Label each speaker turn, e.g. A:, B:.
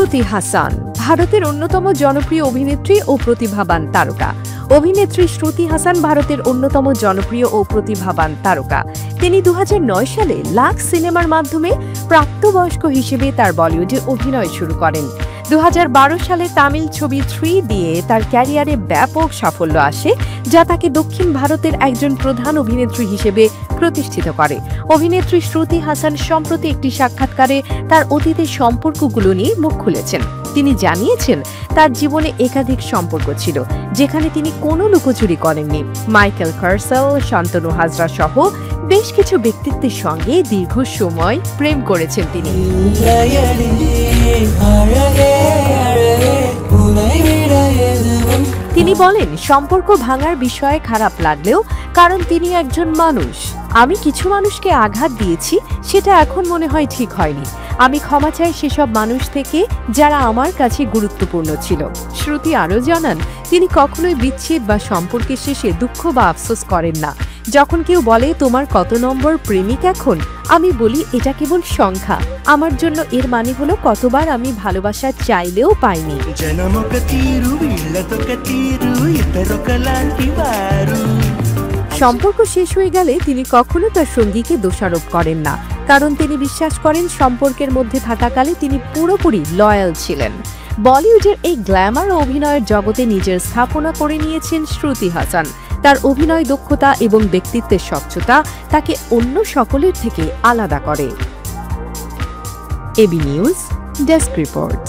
A: শ্রুতি হাসান ভারতের অন্যতম জনপ্রিয় অভিনেত্রী ও প্রতিভাবান তারকা। অভিনেত্রী শ্রুতি হাসান ভারতের অন্যতম জনপ্রিয় ও প্রতিভাবান তারকা। তিনি 2009 সালে লাক্স সিনেমার মাধ্যমে প্রাপ্তবয়স্ক হিসেবে তার বলিউডে অভিনয় শুরু করেন। 2012 সালে তামিল ছবি 3 দিয়ে তার ক্যারিয়ারে ব্যাপক সাফল্য আসে, যা তাকে দক্ষিণ ভারতের একজন প্রধান অভিনেত্রী হিসেবে প্রতিষ্ঠিত করে। অভিনেত্রী শ্রুতি হাসান সম্প্রতি একটি সাক্ষাৎকারে তার অতীতের সম্পর্কগুলো নিয়ে মুখ খুলেছেন। তিনি জানিয়েছেন তার জীবনে একাধিক সম্পর্ক ছিল, যেখানে তিনি কোনো লুকোচুরি করেননি। মাইকেল কার্সেল, শান্তনু হাজরা সহ বেশ কিছু ব্যক্তিত্বের সঙ্গে দীর্ঘ সময় প্রেম করেছেন তিনি। তিনি বলেন, সম্পর্ক ভাঙার বিষয়ে খারাপ লাগলেও কারণ তিনি একজন মানুষ। আমি কিছু মানুষকে আঘাত দিয়েছি, সেটা এখন মনে হয় ঠিক হয়নি। আমি ক্ষমা চাই সেসব মানুষ থেকে যারা আমার কাছে গুরুত্বপূর্ণ ছিল। শ্রুতি আরও জানান, তিনি কখনোই বিচ্ছেদ বা সম্পর্কের শেষে দুঃখ বা আফসোস করেন না। যখন কেউ বলে তোমার কত নম্বর প্রেমিক এখন, আমি বলি এটা কেবল সংখ্যা। আমার জন্য এর মানে হলো কতবার আমি ভালোবাসা চাইলেও পাইনি। সম্পর্ক শেষ হয়ে গেলে তিনি কখনো তার সঙ্গীকে দোষারোপ করেন না, কারণ তিনি বিশ্বাস করেন সম্পর্কের মধ্যে থাকাকালে তিনি পুরোপুরি লয়াল ছিলেন। বলিউডের এই গ্ল্যামার ও অভিনয়ের জগতে নিজের স্থাপনা করে নিয়েছেন শ্রুতি হাসান। তার অভিনয় দক্ষতা এবং ব্যক্তিত্বের স্বচ্ছতা তাকে অন্য সকলের থেকে আলাদা করে। AB news desk report.